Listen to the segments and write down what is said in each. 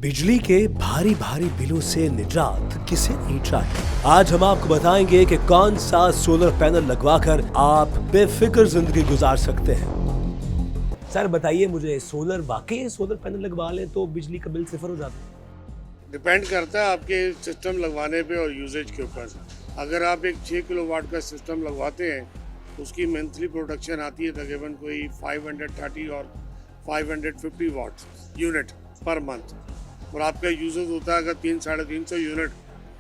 बिजली के भारी भारी बिलों से निजात किसे नहीं चाहिए। आज हम आपको बताएंगे कि कौन सा सोलर पैनल लगवाकर आप बेफिक्र जिंदगी गुजार सकते हैं। सर बताइए मुझे, सोलर वाकई सोलर पैनल लगवा लें तो बिजली का बिल सिफर हो जाता है? डिपेंड करता है आपके सिस्टम लगवाने पे और यूजेज के ऊपर। अगर आप एक 6 किलोवाट का सिस्टम लगवाते हैं उसकी मंथली प्रोडक्शन आती है तकरीबन कोई 530 और 550 वाट यूनिट पर मंथ, और आपका यूजेज होता है अगर 300-350 यूनिट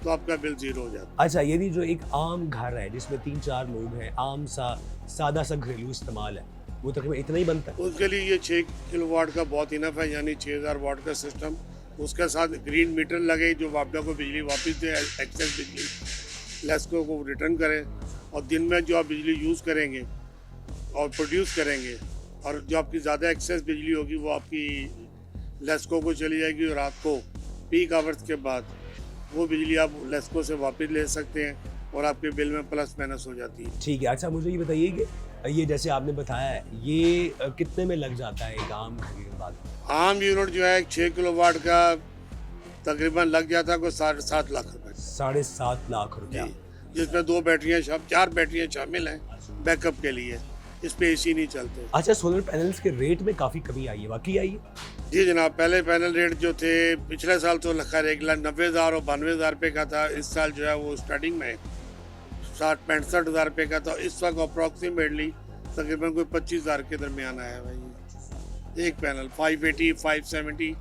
तो आपका बिल जीरो हो जाता है। अच्छा, यानी जो एक आम घर है जिसमें 3-4 लोग हैं, आम सा सादा सा घरेलू इस्तेमाल है, वो तकरीबन इतना ही बनता है। उसके लिए ये 6 किलोवाट का बहुत इनफ है, यानी 6000 वाट का सिस्टम। उसके साथ ग्रीन मीटर लगे जो आपको बिजली वापस दे, एक्सेस बिजली लेस्को को रिटर्न करें, और दिन में जो आप बिजली यूज़ करेंगे और प्रोड्यूस करेंगे और जो आपकी ज़्यादा एक्सेस बिजली होगी वो आपकी लेस्को को चली जाएगी, और रात को पीक आवर्स के बाद वो बिजली आप लेस्को से वापस ले सकते हैं और आपके बिल में प्लस माइनस हो जाती है। ठीक है। अच्छा मुझे ये बताइए कि ये जैसे आपने बताया है, ये कितने में लग जाता है एक आम घर के बाद? आम यूनिट जो है 6 किलोवाट का तकरीबन लग जाता है कोई 7.5 लाख रुपए, 7.5 लाख रुपया। जिसमें 2 बैटरियाँ 4 बैटरियाँ शामिल हैं बैकअप के लिए। इस पे एसी नहीं चलते। अच्छा, सोलर पैनल्स के रेट में काफ़ी कमी आई है, वाकई आई है? जी जनाब, पहले पैनल रेट जो थे पिछले साल तो खैर 1,90,000 और 92,000 रुपये का था। इस साल जो है वो स्टार्टिंग में 65,000 रुपये का था। इस वक्त अप्रॉक्सीमेटली तकरीबन कोई 25,000 के दरमियान आया है भाई। एक पैनल 580, 570,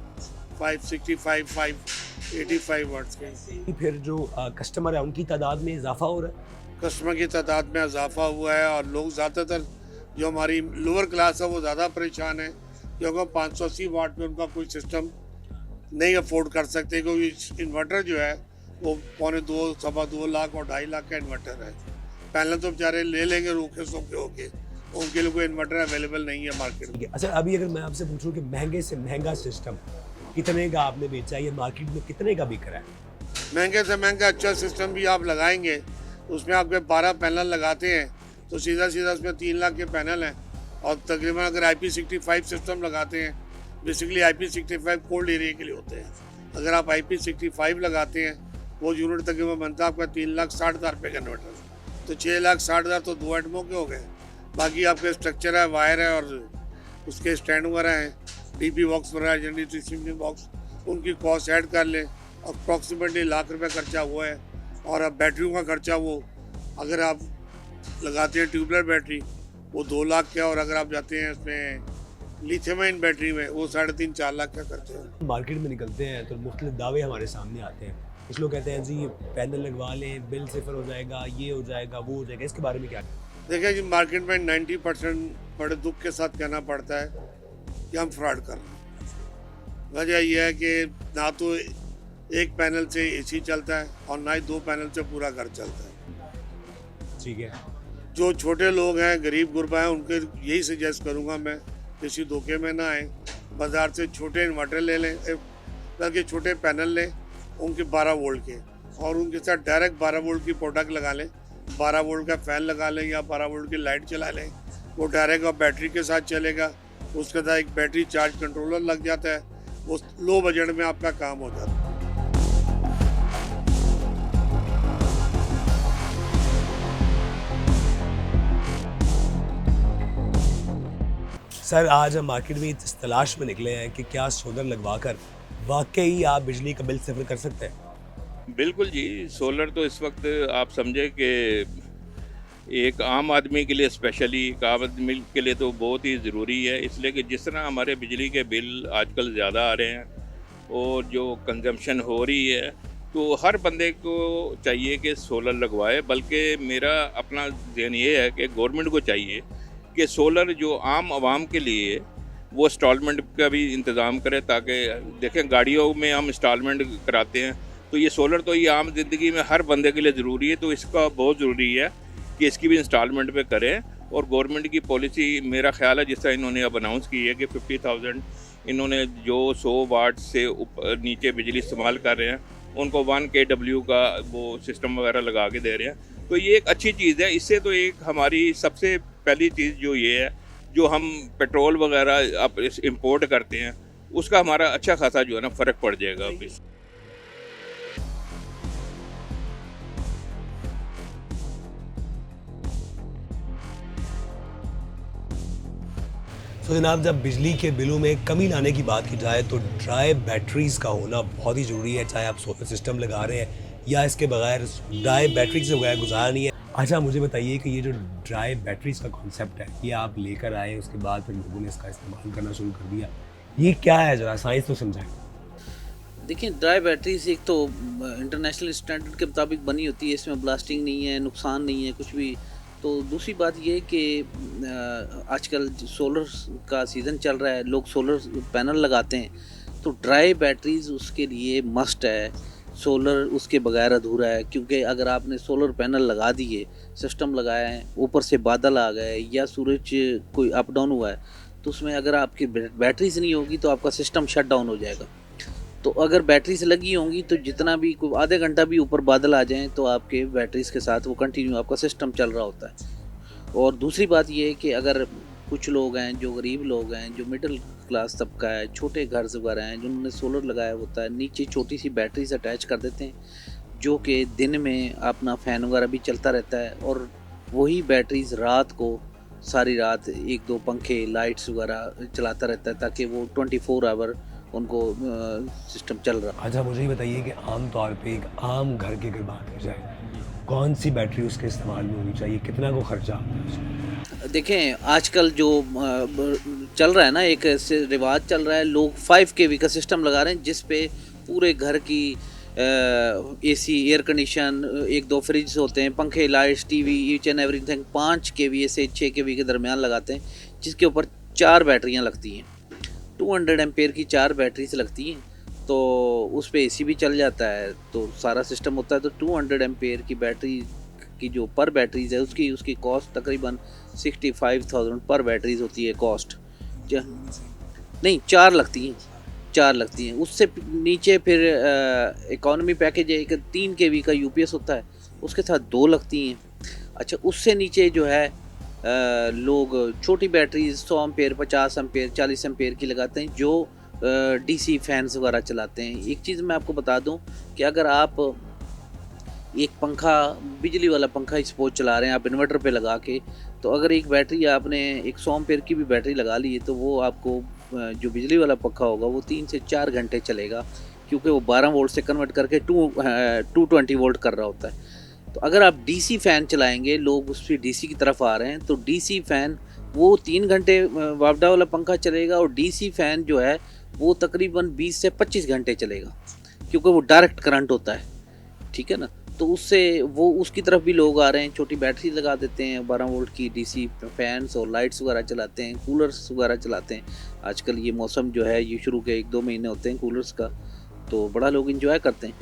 565, 585 वाट्स के। फिर जो कस्टमर है उनकी तादाद में इजाफा हो रहा है? कस्टमर की तादाद में इजाफा हुआ है, और लोग ज़्यादातर जो हमारी लोअर क्लास है वो ज़्यादा परेशान है क्योंकि 580 वाट में उनका कोई सिस्टम नहीं अफोर्ड कर सकते, क्योंकि इन्वर्टर जो है वो 2.25 सवा 2 लाख और 2.5 लाख का इन्वर्टर है। पैनल तो बेचारे ले लेंगे रूखे सूखे होके, उनके लिए कोई इन्वर्टर अवेलेबल नहीं है मार्केट में। अच्छा, अभी अगर मैं आपसे पूछूं कि महंगे से महंगा सिस्टम कितने का आपने बेचा, ये मार्केट में कितने का बिक रहा है? महंगे से महंगा अच्छा सिस्टम भी आप लगाएंगे, उसमें आपके 12 पैनल लगाते हैं तो सीधा सीधा उसमें 3 लाख के पैनल हैं। और तकरीबन अगर IP65 सिस्टम लगाते हैं, बेसिकली IP65 कोल्ड एरिया के लिए होते हैं। अगर आप IP65 लगाते हैं वो यूनिट तकरीबन बनता है आपका 3,60,000 रुपये का इन्वर्टर, तो 6,60,000 तो 2 आइटमों के हो गए। बाकी आपके स्ट्रक्चर है, वायर है और उसके स्टैंड वगैरह हैं, DP बॉक्स वगैरह, जनरेटर बॉक्स, उनकी कॉस्ट ऐड कर लें, अप्रॉक्सीमेटली लाख रुपये खर्चा हुआ है। और अब बैटरियों का खर्चा वो अगर आप लगाते हैं ट्यूबलर बैटरी वो 2 लाख का, और अगर आप जाते हैं उसमें लिथियम आयन बैटरी में वो 3.5-4 लाख का खर्चा है। मार्केट में निकलते हैं तो मुख्तलिफ दावे हमारे सामने आते हैं। कुछ लोग कहते हैं जी पैनल लगवा लें, बिल सिफर हो जाएगा, ये हो जाएगा, वो हो जाएगा। इसके बारे में क्या? देखिए जी, मार्केट में 90% बड़े दुख के साथ कहना पड़ता है कि हम फ्रॉड कर रहे हैं। वजह यह है कि ना तो एक पैनल से एसी चलता है और ना ही 2 पैनल से पूरा घर चलता है। ठीक है। जो छोटे लोग हैं, गरीब गुरबा हैं, उनके यही सजेस्ट करूंगा मैं, किसी धोखे में ना आए। बाज़ार से छोटे इन्वर्टर ले लें, बल्कि छोटे पैनल लें उनके 12 वोल्ट के, और उनके साथ डायरेक्ट 12 वोल्ट की प्रोडक्ट लगा लें। 12 वोल्ट का फ़ैन लगा लें या 12 वोल्ट की लाइट चला लें, वो डायरेक्ट और बैटरी के साथ चलेगा। उसके साथ एक बैटरी चार्ज कंट्रोलर लग जाता है, वो लो बजट में आपका काम हो जाता है। सर आज हम मार्केट में इस तलाश में निकले हैं कि क्या सोलर लगवाकर वाकई आप बिजली का बिल सिफर कर सकते हैं? बिल्कुल जी, सोलर तो इस वक्त आप समझे कि एक आम आदमी के लिए, स्पेशली एक आम आदमी के लिए तो बहुत ही ज़रूरी है। इसलिए कि जिस तरह हमारे बिजली के बिल आजकल ज़्यादा आ रहे हैं और जो कंजम्पशन हो रही है, तो हर बंदे को चाहिए कि सोलर लगवाए। बल्कि मेरा अपना ज़हन ये है कि गवर्नमेंट को चाहिए कि सोलर जो आम आवाम के लिए वो इंस्टॉलमेंट का भी इंतज़ाम करे, ताकि देखें गाड़ियों में हम इंस्टॉलमेंट कराते हैं, तो ये सोलर तो ये आम ज़िंदगी में हर बंदे के लिए ज़रूरी है। तो इसका बहुत ज़रूरी है कि इसकी भी इंस्टॉलमेंट पे करें। और गवर्नमेंट की पॉलिसी मेरा ख्याल है, जिस तरह इन्होंने अब अनाउंस की है कि 50,000 इन्होंने जो 100 वाट से नीचे बिजली इस्तेमाल कर रहे हैं उनको 1 kW का वो सिस्टम वगैरह लगा के दे रहे हैं, तो ये एक अच्छी चीज़ है। इससे तो एक हमारी सबसे पहली चीज़ जो ये है, जो हम पेट्रोल वगैरह अब इंपोर्ट करते हैं उसका हमारा अच्छा खासा जो है ना फ़र्क पड़ जाएगा अभी। तो जनाब, जब बिजली के बिलों में कमी लाने की बात की जाए तो ड्राई बैटरीज का होना बहुत ही ज़रूरी है, चाहे आप सोलर सिस्टम लगा रहे हैं या इसके बगैर ड्राई बैटरी से बगैर गुजारा नहीं है। अच्छा, मुझे बताइए कि ये जो ड्राई बैटरीज का कॉन्सेप्ट है, ये आप लेकर आए, उसके बाद फिर लोगों ने इसका इस्तेमाल करना शुरू कर दिया, ये क्या है, ज़रा साइंस तो समझाएं। देखिए, ड्राई बैटरीज एक तो इंटरनेशनल स्टैंडर्ड के मुताबिक बनी होती है, इसमें ब्लास्टिंग नहीं है, नुकसान नहीं है कुछ भी। तो दूसरी बात ये कि आजकल सोलर का सीज़न चल रहा है, लोग सोलर पैनल लगाते हैं, तो ड्राई बैटरीज उसके लिए मस्ट है। सोलर उसके बगैर अधूरा है, क्योंकि अगर आपने सोलर पैनल लगा दिए, सिस्टम लगाया है, ऊपर से बादल आ गए या सूरज कोई अप डाउन हुआ है, तो उसमें अगर आपकी बैटरीज नहीं होगी तो आपका सिस्टम शट डाउन हो जाएगा। तो अगर बैटरीज लगी होंगी तो जितना भी कोई आधे घंटा भी ऊपर बादल आ जाएं तो आपके बैटरीज के साथ वो कंटिन्यू आपका सिस्टम चल रहा होता है। और दूसरी बात ये है कि अगर कुछ लोग हैं जो गरीब लोग हैं, जो मिडिल क्लास तबका है, छोटे घर वगैरह हैं, जिन्होंने सोलर लगाया होता है, नीचे छोटी सी बैटरी से अटैच कर देते हैं, जो कि दिन में अपना फ़ैन वगैरह भी चलता रहता है, और वही बैटरीज रात को सारी रात 1-2 पंखे लाइट्स वगैरह चलाता रहता है, ताकि वो 24 आवर उनको सिस्टम चल रहा। अच्छा, मुझे ये बताइए कि आम तौर पे एक आम घर की अगर बात की जाए, कौन सी बैटरी उसके इस्तेमाल में होनी चाहिए, कितना को खर्चा आता है उसमें? देखें, आजकल जो चल रहा है ना, एक रिवाज चल रहा है, लोग 5 kV का सिस्टम लगा रहे हैं, जिस पे पूरे घर की एसी, एयर कंडीशन, 1-2 फ्रिज होते हैं, पंखे, lights, TV, each and everything 5 kV से 6 kV के दरमियान लगाते हैं, जिसके ऊपर 4 बैटरियां लगती हैं, 200 एम्पेयर की 4 बैटरीज लगती हैं। तो उस पे एसी भी चल जाता है, तो सारा सिस्टम होता है। तो 200 एम्पेयर की बैटरी की जो पर बैटरीज है, उसकी कॉस्ट तकरीबन 65,000 पर बैटरीज होती है कॉस्ट। नहीं, 4 लगती हैं। उससे नीचे फिर इकॉनमी पैकेज है, एक 3 kV का यूपीएस होता है, उसके साथ 2 लगती हैं। अच्छा, उससे नीचे जो है लोग छोटी बैटरीज 100 एम्पेयर, 50 एम्पेयर, 40 एम्पेयर की लगाते हैं, जो डीसी फैंस वगैरह चलाते हैं। एक चीज़ मैं आपको बता दूं कि अगर आप एक पंखा, बिजली वाला पंखा सपोज चला रहे हैं आप इन्वर्टर पे लगा के, तो अगर एक बैटरी आपने एक 100 एम्पेयर की भी बैटरी लगा ली है, तो वो आपको जो बिजली वाला पंखा होगा वो 3 से 4 घंटे चलेगा, क्योंकि वो 12 वोल्ट से कन्वर्ट करके 220 वोल्ट कर रहा होता है। तो अगर आप डीसी फ़ैन चलाएंगे, लोग उससे डीसी की तरफ आ रहे हैं, तो डीसी फ़ैन वो 3 घंटे वापडा वाला पंखा चलेगा, और डीसी फ़ैन जो है वो तकरीबन 20 से 25 घंटे चलेगा, क्योंकि वो डायरेक्ट करंट होता है, ठीक है ना। तो उससे वो उसकी तरफ भी लोग आ रहे हैं, छोटी बैटरी लगा देते हैं, 12 वोल्ट की डीसी फैंस और लाइट्स वगैरह चलाते हैं, कूलर्स वगैरह चलाते हैं। आजकल ये मौसम जो है, ये शुरू के 1-2 महीने होते हैं कूलर्स का, तो बड़ा लोग इंजॉय करते हैं।